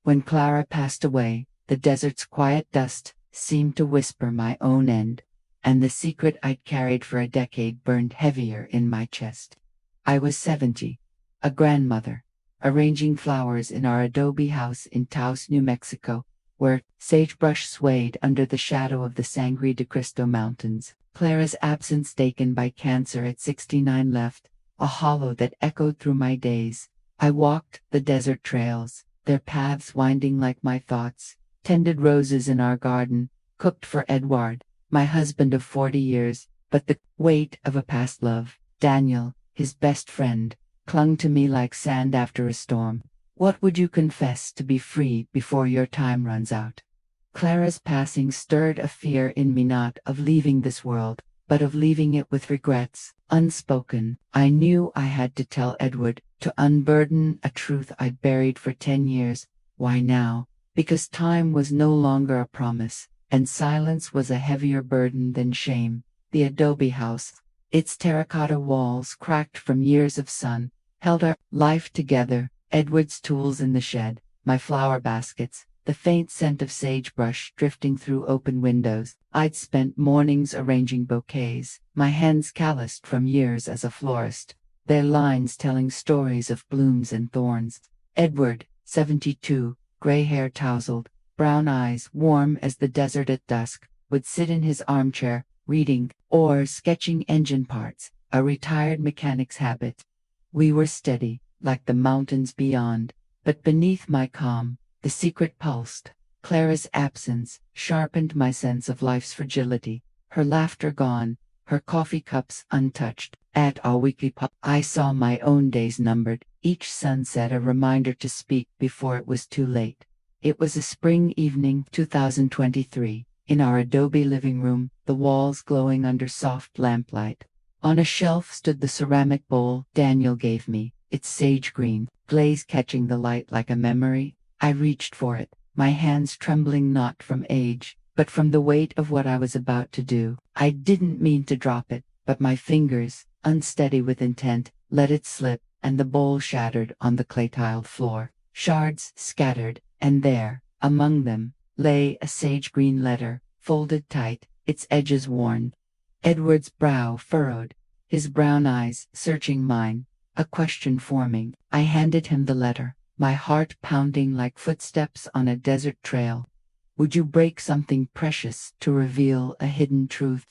When Clara passed away, the desert's quiet dust seemed to whisper my own end, and the secret I'd carried for a decade burned heavier in my chest. I was 70, a grandmother, arranging flowers in our adobe house in Taos, New Mexico, where sagebrush swayed under the shadow of the Sangre de Cristo Mountains. Clara's absence, taken by cancer at 69, left a hollow that echoed through my days. I walked the desert trails, their paths winding like my thoughts, tended roses in our garden, cooked for Edward, my husband of 40 years, but the weight of a past love, Daniel, his best friend, clung to me like sand after a storm. What would you confess to be free before your time runs out? Clara's passing stirred a fear in me, not of leaving this world, but of leaving it with regrets unspoken. I knew I had to tell Edward, to unburden a truth I'd buried for 10 years. Why now? Because time was no longer a promise, and silence was a heavier burden than shame. The adobe house, its terracotta walls cracked from years of sun, held our life together. Edward's tools in the shed, my flower baskets, the faint scent of sagebrush drifting through open windows. I'd spent mornings arranging bouquets, my hands calloused from years as a florist, their lines telling stories of blooms and thorns. Edward, 72, gray hair tousled, brown eyes warm as the desert at dusk, would sit in his armchair, reading or sketching engine parts, a retired mechanic's habit. We were steady, like the mountains beyond, but beneath my calm, the secret pulsed. Clara's absence sharpened my sense of life's fragility. Her laughter gone, her coffee cups untouched. At our weekly pub, I saw my own days numbered, each sunset a reminder to speak before it was too late. It was a spring evening, 2023, in our adobe living room, the walls glowing under soft lamplight. On a shelf stood the ceramic bowl Daniel gave me, its sage green glaze catching the light like a memory. I reached for it, my hands trembling not from age, but from the weight of what I was about to do. I didn't mean to drop it, but my fingers, unsteady with intent, let it slip, and the bowl shattered on the clay-tiled floor. Shards scattered, and there, among them, lay a sage-green letter, folded tight, its edges worn. Edward's brow furrowed, his brown eyes searching mine, a question forming. I handed him the letter, my heart pounding like footsteps on a desert trail. Would you break something precious to reveal a hidden truth?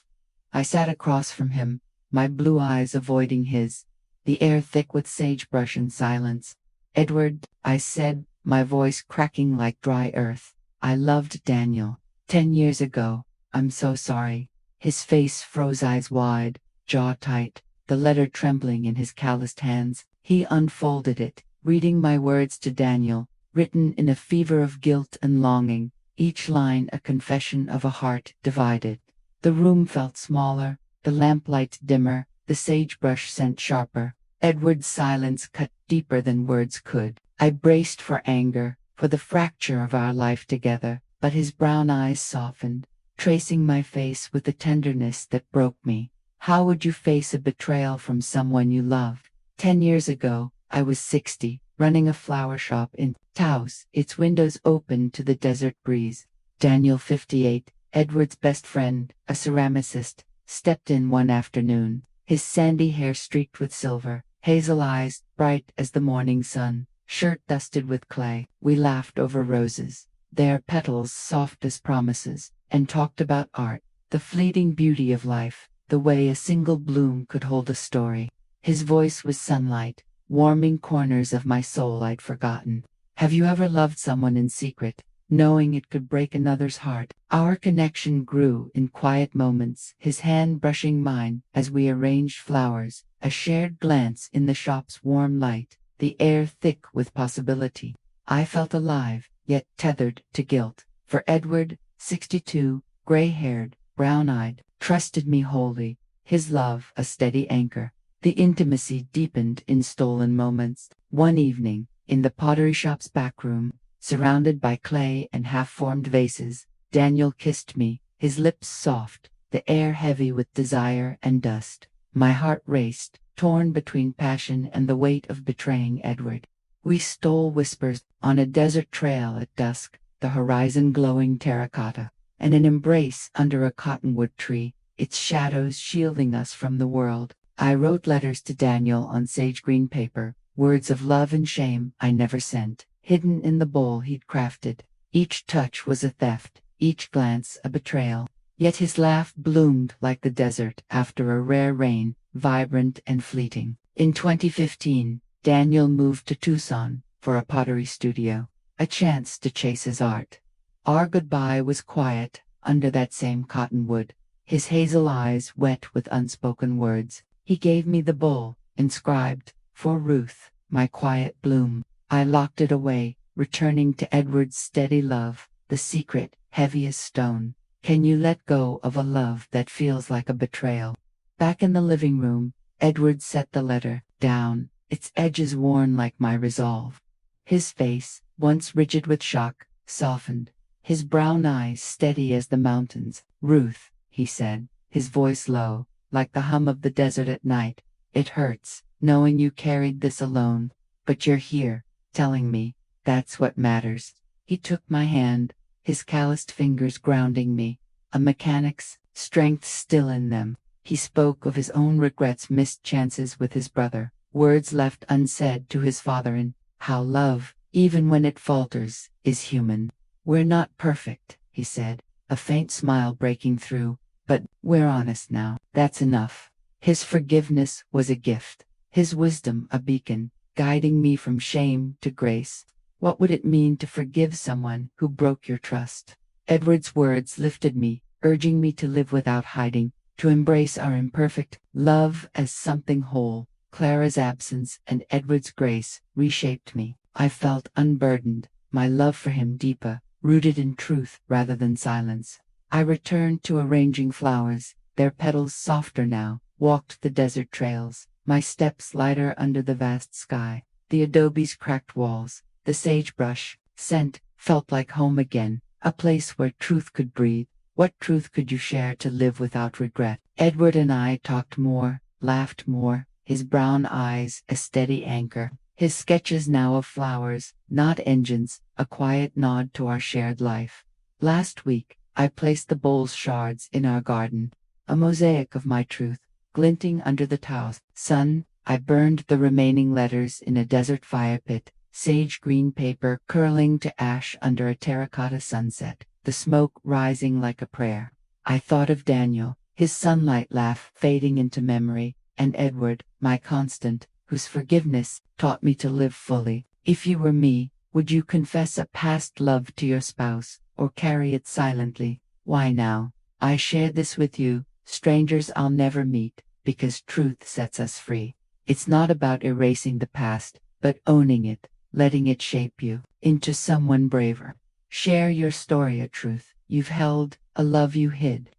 I sat across from him, my blue eyes avoiding his, the air thick with sagebrush and silence. Edward, I said, my voice cracking like dry earth, I loved Daniel 10 years ago. I'm so sorry. His face froze, eyes wide, jaw tight, the letter trembling in his calloused hands. He unfolded it, reading my words to Daniel, written in a fever of guilt and longing, each line a confession of a heart divided. The room felt smaller, the lamplight dimmer, the sagebrush scent sharper. Edward's silence cut deeper than words could. I braced for anger, for the fracture of our life together, but his brown eyes softened, tracing my face with a tenderness that broke me. How would you face a betrayal from someone you loved? 10 years ago, I was 60, running a flower shop in Taos, its windows open to the desert breeze. Daniel, 58, Edward's best friend, a ceramicist, stepped in one afternoon, his sandy hair streaked with silver, hazel eyes bright as the morning sun, shirt dusted with clay. We laughed over roses, their petals soft as promises, and talked about art, the fleeting beauty of life, the way a single bloom could hold a story. His voice was sunlight, warming corners of my soul I'd forgotten. Have you ever loved someone in secret, knowing it could break another's heart? Our connection grew in quiet moments, his hand brushing mine as we arranged flowers, a shared glance in the shop's warm light, the air thick with possibility. I felt alive, yet tethered to guilt. For Edward, 62, gray-haired, brown-eyed, trusted me wholly, his love a steady anchor. The intimacy deepened in stolen moments. One evening, in the pottery shop's back room, surrounded by clay and half-formed vases, Daniel kissed me, his lips soft, the air heavy with desire and dust. My heart raced, torn between passion and the weight of betraying Edward. We stole whispers on a desert trail at dusk, the horizon glowing terracotta, and an embrace under a cottonwood tree, its shadows shielding us from the world. I wrote letters to Daniel on sage green paper, words of love and shame I never sent, hidden in the bowl he'd crafted. Each touch was a theft, each glance a betrayal. Yet his laugh bloomed like the desert after a rare rain, vibrant and fleeting. In 2015, Daniel moved to Tucson for a pottery studio, a chance to chase his art. Our goodbye was quiet under that same cottonwood, his hazel eyes wet with unspoken words. He gave me the bowl, inscribed, "For Ruth, my quiet bloom." I locked it away, returning to Edward's steady love, the secret, heavy as stone. Can you let go of a love that feels like a betrayal? Back in the living room, Edward set the letter down, its edges worn like my resolve. His face, once rigid with shock, softened, his brown eyes steady as the mountains. "Ruth," he said, his voice low, like the hum of the desert at night. "It hurts, knowing you carried this alone, but you're here, telling me. That's what matters." He took my hand, his calloused fingers grounding me, a mechanic's strength still in them. He spoke of his own regrets, missed chances with his brother, words left unsaid to his father, and how love, even when it falters, is human. "We're not perfect," he said, a faint smile breaking through, "but we're honest now. That's enough." His forgiveness was a gift, his wisdom a beacon, guiding me from shame to grace. What would it mean to forgive someone who broke your trust? Edward's words lifted me, urging me to live without hiding, to embrace our imperfect love as something whole. Clara's absence and Edward's grace reshaped me. I felt unburdened, my love for him deeper, rooted in truth rather than silence. I returned to arranging flowers, their petals softer now, walked the desert trails, my steps lighter under the vast sky. The adobe's cracked walls, the sagebrush scent felt like home again, a place where truth could breathe. What truth could you share to live without regret? Edward and I talked more, laughed more, his brown eyes a steady anchor, his sketches now of flowers, not engines, a quiet nod to our shared life. Last week, I placed the bowl's shards in our garden, a mosaic of my truth, glinting under the Taos sun. I burned the remaining letters in a desert fire pit, sage green paper curling to ash under a terracotta sunset, the smoke rising like a prayer. I thought of Daniel, his sunlight laugh fading into memory, and Edward, my constant, whose forgiveness taught me to live fully. If you were me, would you confess a past love to your spouse, or carry it silently? Why now? I share this with you, strangers I'll never meet, because truth sets us free. It's not about erasing the past, but owning it, letting it shape you into someone braver. Share your story, a truth you've held, a love you hid.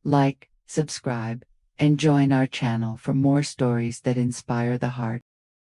Like, subscribe, and join our channel for more stories that inspire the heart.